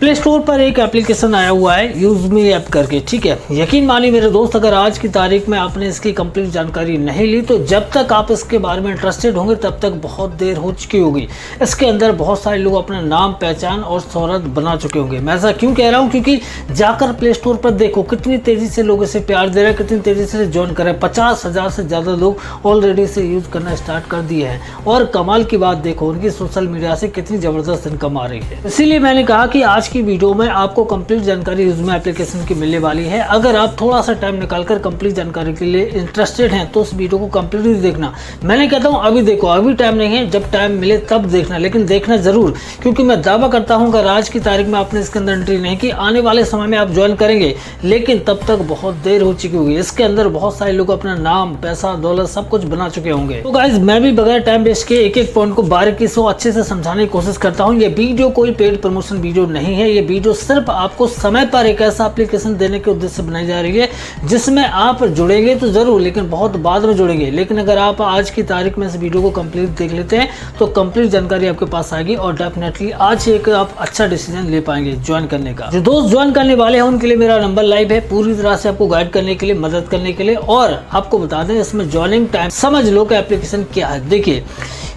Play store पर एक application आया हुआ है यूज़मी ऐप करके, ठीक है। यकीन मानिए मेरे दोस्त, अगर आज की तारीख में आपने इसकी कंप्लीट जानकारी नहीं ली तो जब तक आप इसके बारे में इंटरेस्टेड होंगे तब तक बहुत देर हो चुकी होगी। इसके अंदर बहुत सारे लोग अपना नाम, पहचान और शोहरत बना चुके होंगे। मैं ऐसा क्यों कह रहा हूँ, क्योंकि जाकर प्ले स्टोर पर देखो कितनी तेज़ी से लोग इसे प्यार दे रहे हैं, कितनी तेज़ी से ज्वाइन कर रहे हैं। 50,000 से ज़्यादा लोग ऑलरेडी इसे यूज़ करना स्टार्ट कर दिए हैं और कमाल की बात देखो उनकी सोशल मीडिया से कितनी ज़बरदस्त इनकम आ रही है। इसीलिए मैंने कहा कि आज की वीडियो में आपको कंप्लीट जानकारी यूज़मी एप्लीकेशन की मिलने वाली है। अगर आप थोड़ा सा टाइम निकालकर कंप्लीट जानकारी के लिए इंटरेस्टेड हैं तो उस वीडियो को कंप्लीटली देखना। मैंने कहता हूं अभी देखो, अभी टाइम नहीं है, जब टाइम मिले तब देखना, लेकिन देखना जरूर, क्योंकि मैं दावा करता हूं अगर आज की तारीख में आपने इसके अंदर एंट्री नहीं की, आने वाले समय में आप ज्वाइन करेंगे लेकिन तब तक बहुत देर हो चुकी होगी। इसके अंदर बहुत सारे लोग अपना नाम, पैसा, दौलत सब कुछ बना चुके होंगे। तो गाइस, मैं भी बगैर टाइम वेस्ट किए एक एक पॉइंट को बारीकी से अच्छे से समझाने की कोशिश करता हूँ। ये वीडियो कोई पेड प्रमोशन वीडियो नहीं है, ये वीडियो सिर्फ आपको समय पर एक ऐसा एप्लीकेशन देने के उद्देश्य से बनाई जा रही है जिसमें आप जुड़ेंगे तो जरूर, लेकिन बहुत बाद में जुड़ेंगे। लेकिन अगर आप आज की तारीख में इस वीडियो को कंप्लीट देख लेते हैं तो कंप्लीट जानकारी आपके पास आएगी और डेफिनेटली आज एक आप अच्छा डिसीजन ले पाएंगे ज्वाइन करने का। जो दोस्त ज्वाइन करने वाले हैं उनके लिए मेरा नंबर लाइव है, पूरी तरह से आपको गाइड करने के लिए, मदद करने के लिए। और आपको बता दें इसमें ज्वाइनिंग टाइम समझ लो कि एप्लीकेशन क्या है। देखिए,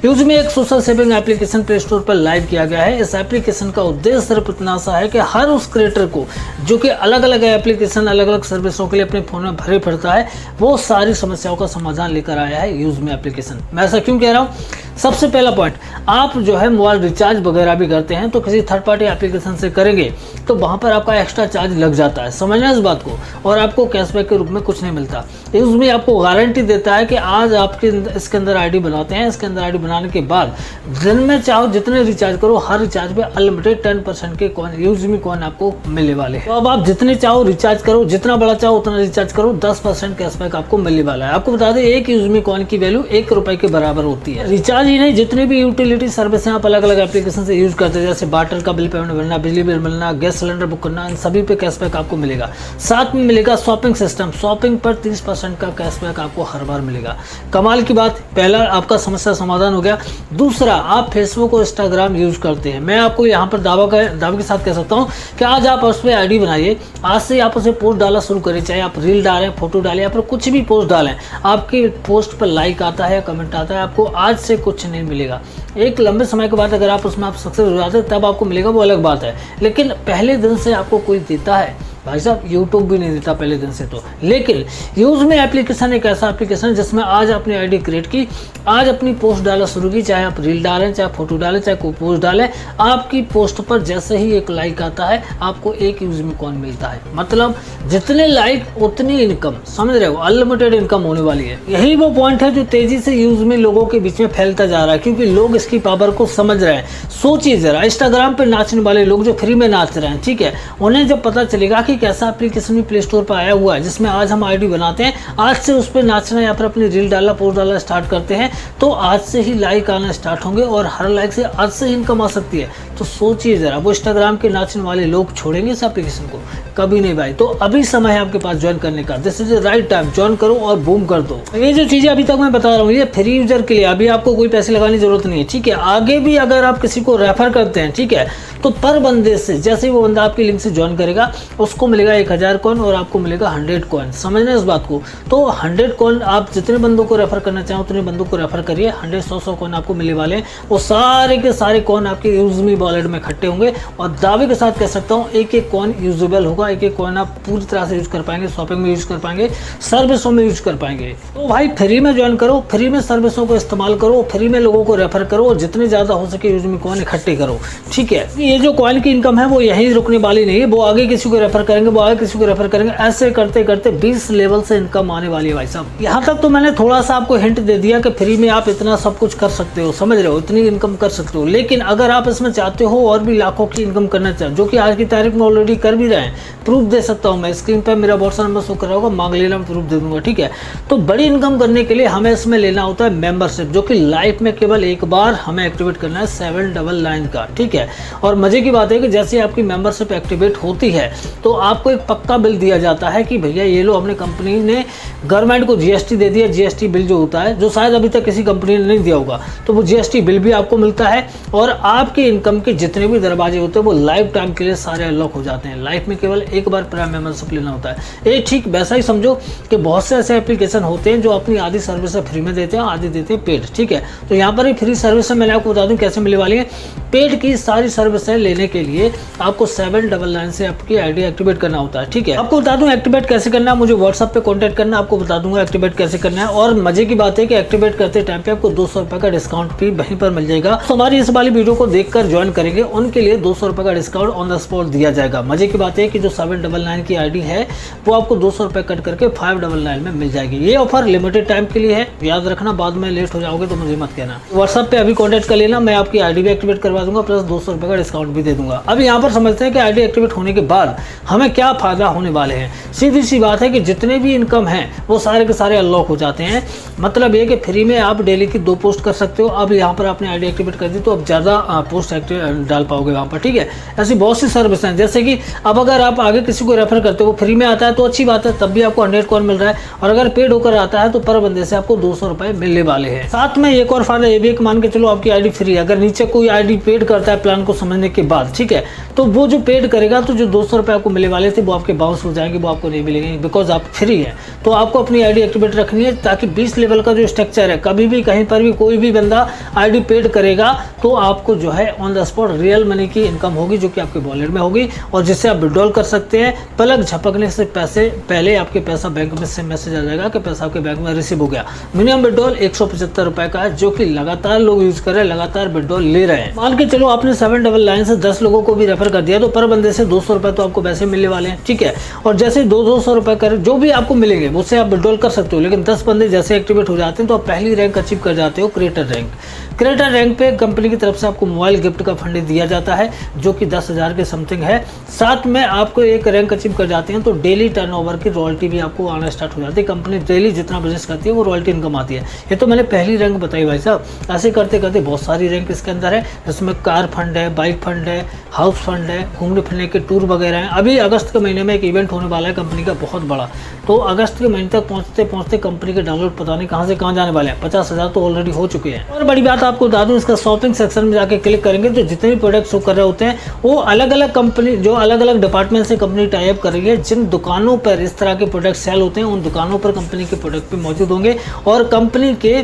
यूज़मी एक social saving application play store पर लाइव किया गया है। इस एप्लीकेशन का उद्देश्य सिर्फ इतना सा है कि हर उस क्रिएटर को जो कि अलग अलग एप्लीकेशन, अलग अलग सर्विसों के लिए अपने फोन में भरे पड़ता है, वो सारी समस्याओं का समाधान लेकर आया है यूज़मी एप्लीकेशन। मैं ऐसा क्यों कह रहा हूँ? सबसे पहला पॉइंट, आप जो है मोबाइल रिचार्ज वगैरह भी करते हैं तो किसी थर्ड पार्टी एप्लीकेशन से करेंगे तो वहाँ पर आपका एक्स्ट्रा चार्ज लग जाता है, समझना इस बात को, और आपको कैशबैक के रूप में कुछ नहीं मिलता। यूज़मी आपको गारंटी देता है कि आज आपके इसके अंदर आईडी बनाते हैं, इसके अंदर आईडी बनाने के बाद दिन में चाहो जितने रिचार्ज करो, हर रिचार्ज पे अनलिमिटेड 10% के कॉइन, यूज़मी कॉइन आपको मिलने वाले हैं। तो अब आप जितने चाहो रिचार्ज करो, जितना बड़ा चाहो उतना रिचार्ज करो, 10% कैशबैक आपको मिलने वाला है। आपको बता दें एक यूज़मी कॉइन की वैल्यू 1 रुपए के बराबर होती है। रिचार्ज ही नहीं, जितने भी यूटिलिटी सर्विस हैं आप अलग अलग एप्लीकेशन से यूज करते हैं, जैसे वाटर का बिल पेमेंट भरना, बिजली बिल मिलना, गैस सिलेंडर बुक करना, इन सभी पे कैशबैक आपको मिलेगा। साथ में मिलेगा शॉपिंग सिस्टम, शॉपिंग पर 30% का कैशबैक आपको हर बार मिलेगा। कमाल की बात, पहला आपका समस्या समाधान हो गया। दूसरा, आप फेसबुक और इंस्टाग्राम यूज करते हैं, मैं आपको यहाँ पर दावे के साथ कह सकता हूँ कि आज आप उस पर आईडी बनाइए, आज से आप उसे पोस्ट डालना शुरू करें, चाहे आप रील डालें, फोटो डालें या फिर कुछ भी पोस्ट डालें, आपकी पोस्ट पर लाइक आता है, कमेंट आता है, आपको आज से कुछ नहीं मिलेगा। एक लंबे समय के बाद अगर आप उसमें आप सक्सेस हो जाते हैं तब आपको मिलेगा, वो अलग बात है, लेकिन पहले दिन से आपको कोई देता है? भाई साहब, यूट्यूब भी नहीं देता पहले दिन से तो। लेकिन यूज़मी एप्लीकेशन एक ऐसा एप्लीकेशन है जिसमें आज आपने आईडी क्रिएट की, आज अपनी पोस्ट डालना शुरू की, चाहे आप रील डालें, चाहे फोटो डालें, चाहे कोई पोस्ट डालें, आपकी पोस्ट पर जैसे ही एक लाइक आता है आपको एक यूज़मी कॉइन मिलता है। मतलब जितने लाइक उतनी इनकम, समझ रहे हो, अनलिमिटेड इनकम होने वाली है। यही वो पॉइंट है जो तेजी से यूज़मी लोगों के बीच में फैलता जा रहा है, क्योंकि लोग इसकी पावर को समझ रहे हैं। सोचिए जरा, इंस्टाग्राम पर नाचने वाले लोग जो फ्री में नाच रहे हैं, ठीक है, उन्हें जब पता चलेगा कि कैसा एप्लीकेशन भी प्ले स्टोर पर आया हुआ है जिसमें आज हम आईडी बनाते हैं, आज से उस पर नाचना या फिर अपनी रील डालना, पोस्ट डालना स्टार्ट करते हैं तो आज से ही लाइक आना स्टार्ट होंगे और हर लाइक से आज से ही इनकम आ सकती है। तो सोचिए जरा, वो इंस्टाग्राम के नाचने वाले लोग छोड़ेंगे इस एप्लीकेशन को? कभी नहीं भाई। तो अभी समय है आपके पास ज्वाइन करने का, this is the right time, join करो और बूम कर दो। ये जो चीजें अभी तक मैं बता रहा हूँ ये फ्री यूजर के लिए, अभी आपको कोई पैसे लगाने की जरूरत नहीं है, ठीक है। आगे भी अगर आप किसी को रेफर करते हैं, ठीक है, तो पर बंदे से, जैसे वो बंदा आपकी लिंक से ज्वाइन करेगा उसको मिलेगा 1000 कॉइन और आपको मिलेगा 100 कॉइन, समझना इस बात को। तो 100 कॉइन आप जितने बंदों को रेफर करना चाहें उतने बंदों को रेफर करिए, 100 कॉइन आपको मिलने वाले हैं। वो सारे के सारे कॉइन आपके यूज़मी वॉलेट में इकट्ठे होंगे और दावे के साथ कह सकता हूँ एक एक कॉइन यूजेबल होगा, एक एक कॉइन आप पूरी तरह से यूज कर पाएंगे, शॉपिंग में यूज कर पाएंगे, सर्विसों में यूज कर पाएंगे। तो भाई फ्री में ज्वाइन करो, फ्री में सर्विसों को इस्तेमाल करो, फ्री में लोगों को रेफर करो और जितने ज़्यादा हो सके यूज़मी कॉइन इकट्ठे करो, ठीक है। ये जो कॉइन की इनकम है वो यहीं रुकने वाली नहीं है, वो आगे किसी को रेफर करेंगे, वो आगे किसी को रेफर करेंगे, ऐसे करते करते 20 लेवल से इनकम आने वाली है भाई साहब। यहाँ तक तो मैंने थोड़ा सा आपको हिंट दे दिया कि फ्री में आप इतना सब कुछ कर सकते हो, समझ रहे हो, इतनी इनकम कर सकते हो। लेकिन अगर आप इसमें चाहते हो और भी लाखों की इनकम करना चाहते, जो कि आज की तारीख में ऑलरेडी कर भी रहे हैं, प्रूफ दे सकता हूँ मैं, स्क्रीन पर मेरा व्हाट्सएप नंबर शो कर रहा होगा, मांग लेना, मैं प्रूफ दे दूंगा, ठीक है। तो बड़ी इनकम करने के लिए हमें इसमें लेना होता है मेंबरशिप, जो कि लाइफ में केवल एक बार हमें एक्टिवेट करना है 799 का, ठीक है। और मजे की बात है कि जैसे आपकी मेंबरशिप एक्टिवेट होती है तो आपको एक पक्का बिल दिया जाता है कि भैया ये लो, अपने कंपनी ने गवर्नमेंट को जीएसटी दे दिया। जीएसटी बिल जो होता है, जो शायद अभी तक किसी कंपनी ने नहीं दिया होगा, तो वो जीएसटी बिल भी आपको मिलता है। और आपके इनकम के जितने भी दरवाजे होते हैं वो लाइफ टाइम के लिए सारे अनलॉक हो जाते हैं। लाइफ में केवल एक बार प्राइम मेंबरशिप लेना होता है। ये ठीक वैसा ही समझो कि बहुत से ऐसे एप्लीकेशन होते हैं जो अपनी आधी सर्विस फ्री में देते हैं, आधी देते हैं पेड। ठीक है, तो यहाँ पर ही फ्री सर्विस मैंने आपको बता दूं कैसे मिलने वाली है। पेड की सारी सर्विसें लेने के लिए आपको 799 से आपकी आईडी एक्टिवेट करना होता है। ठीक है, आपको बता दूं एक्टिवेट कैसे करना है, मुझे व्हाट्सएप पे कांटेक्ट करना, आपको बता दूंगा एक्टिवेट कैसे करना है। और मजे की बात है कि एक्टिवेट करते टाइम पे आपको 200 रुपए का डिस्काउंट भी वहीं पर मिल जाएगा। तो हमारी इस वाली वीडियो को देखकर ज्वाइन करेंगे उनके लिए 200 रुपए का डिस्काउंट ऑन द स्पॉट दिया जाएगा। मजे की बात है कि जो 799 की आईडी है वो आपको 200 रुपए कट करके 599 में मिल जाएगी। ये ऑफर लिमिटेड टाइम के लिए है, याद रखना, बाद में लेट हो जाओगे तो मुझे मत कहना। व्हाट्सएप पे अभी कॉन्टेक्ट कर लेना, मैं आपकी आईडी भी एक्टिवेट करवा दूंगा, प्लस 200 रुपए का डिस्काउंट भी दे दूंगा। अब यहाँ पर समझते हैं कि आईडी एक्टिवेट होने के बाद हमें क्या फायदा होने वाले हैं। सीधी सी बात है कि जितने भी इनकम है वो सारे के सारे अनलॉक हो जाते हैं। मतलब ये कि फ्री में आप डेली की 2 पोस्ट कर सकते हो। अब यहाँ पर आपने आईडी एक्टिवेट कर दी तो अब ज़्यादा पोस्ट एक्टिव डाल पाओगे वहाँ पर। ठीक है, ऐसी बहुत सी सर्विस हैं, जैसे कि अब अगर आप आगे किसी को रेफर करते हो वो फ्री में आता है तो अच्छी बात है, तब भी आपको 100 कॉइन मिल रहा है। और अगर पेड होकर आता है तो पर बंदे से आपको 200 रुपए मिलने वाले हैं। साथ में एक और फायदा ये भी एक, मान के चलो आपकी आईडी फ्री है, अगर नीचे कोई आईडी पेड करता है प्लान को समझने के बाद, ठीक है, तो वो जो पेड करेगा तो जो 200 रुपए आपको मिलने वाले थे वो आपके बाउंस हो जाएंगे, वो आपको नहीं मिलेंगे, बिकॉज आप फ्री है। तो आपको अपनी आईडी एक्टिवेट रखनी है ताकि 20 लेवल का जो स्ट्रक्चर है, कभी भी कहीं पर भी कोई भी बंदा आईडी पेड करेगा तो आपको जो है on the spot real money की इनकम होगी जो कि आपके वॉलेट में होगी और जिससे आप विड्रॉल कर सकते हैं। पलक झपकने से पैसे पहले आपके पैसा बैंक में से मैसेज आ जाएगा कि पैसा आपके बैंक में रिसीव हो गया। मिनिमम विड्रॉल 175 रुपए का है जो कि लगातार लोग यूज कर रहे हैं, लगातार विड्रॉल ले रहे हैं। मान के चलो आपने 799 से 10 लोगों को भी रेफर कर दिया तो पर बंदे से 200 रुपए तो आपको वैसे मिलने वाले हैं। ठीक है, और जैसे 200 रुपए कर जो भी आपको मिलेंगे उससे आप विड्रॉल कर सकते हो। लेकिन 10 बंदे जैसे एक्टिवेट हो जाते हैं तो आप पहली रैंक अचीव कर जाते हो, क्रिएटर रैंक। क्रिएटर रैंक पे कंपनी की तरफ से आपको मोबाइल गिफ्ट का फंड दिया जाता है जो कि 10,000 के समथिंग है। साथ में आपको एक रैंक अचीव कर जाते हैं तो डेली टर्नओवर की रॉयल्टी भी आपको आना स्टार्ट हो जाती है। कंपनी डेली जितना बिजनेस करती है वो रॉयल्टी इनकम आती है। ये तो मैंने पहली रैंक बताई भाई साहब, ऐसे करते करते बहुत सारी रैंक इसके अंदर है, जिसमें कार फंड है, बाइक फंड है, हाउस फंड है, घूमने फिरने के टूर वगैरह हैं। अभी अगस्त के महीने में एक इवेंट होने वाला है कंपनी का बहुत बड़ा, तो अगस्त के महीने तक पहुंचते पहुंचते कंपनी के डाउनलोड पता नहीं कहां से कहां जाने वाले हैं। 50,000 तो ऑलरेडी हो चुके हैं। और बड़ी बात आपको बता दूं, इसका शॉपिंग सेक्शन में जाके क्लिक करेंगे तो जितने भी प्रोडक्ट शो कर रहे होते हैं वो अलग अलग कंपनी, जो अलग अलग डिपार्टमेंट से कंपनी टाई अप कर रही है, जिन दुकानों पर इस तरह के प्रोडक्ट सेल होते हैं उन दुकानों पर कंपनी के प्रोडक्ट भी मौजूद होंगे और कंपनी के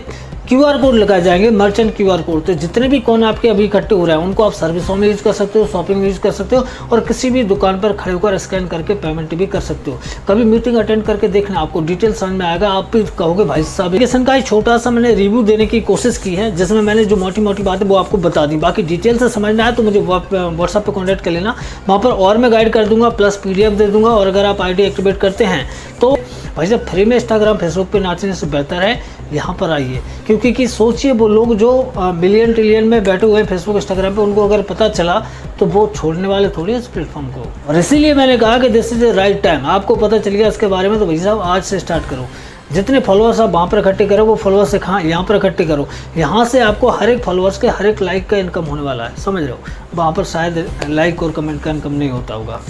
QR कोड लगाए जाएंगे, मर्चेंट QR कोड। तो जितने भी कॉइन आपके अभी इकट्ठे हो रहे हैं उनको आप सर्विसों में यूज कर सकते हो, शॉपिंग में यूज कर सकते हो और किसी भी दुकान पर खड़े होकर स्कैन करके पेमेंट भी कर सकते हो। कभी मीटिंग अटेंड करके देखना, आपको डिटेल समझ में आएगा। आप भी कहोगे भाई साहब, एप्लीकेशन का एक छोटा सा मैंने रिव्यू देने की कोशिश की है जिसमें मैंने जो मोटी मोटी बातें वो आपको बता दी। बाकी डिटेल से समझना है तो मुझे व्हाट्सएप पर कॉन्टैक्ट कर लेना, वहाँ पर और मैं गाइड कर दूंगा, प्लस PDF दे दूंगा। और अगर आप आईडी एक्टिवेट करते हैं तो भाई साहब फ्री में इंस्टाग्राम फेसबुक पे नाचने से बेहतर है यहाँ पर आइए, क्योंकि कि सोचिए वो लोग जो मिलियन ट्रिलियन में बैठे हुए हैं फेसबुक इंस्टाग्राम पे, उनको अगर पता चला तो वो छोड़ने वाले थोड़ी इस प्लेटफॉर्म को। और इसीलिए मैंने कहा कि this is the right time. आपको पता चल गया इसके बारे में तो भाई साहब आज से स्टार्ट करो। जितने फॉलोअर्स आप वहाँ पर इकट्ठे करो वो फॉलोअर्स से कहाँ यहाँ पर इकट्ठे करो। यहाँ से आपको हर एक फॉलोअर्स के हर एक लाइक का इनकम होने वाला है, समझ रहे हो। वहाँ पर शायद लाइक और कमेंट का इनकम नहीं होता होगा।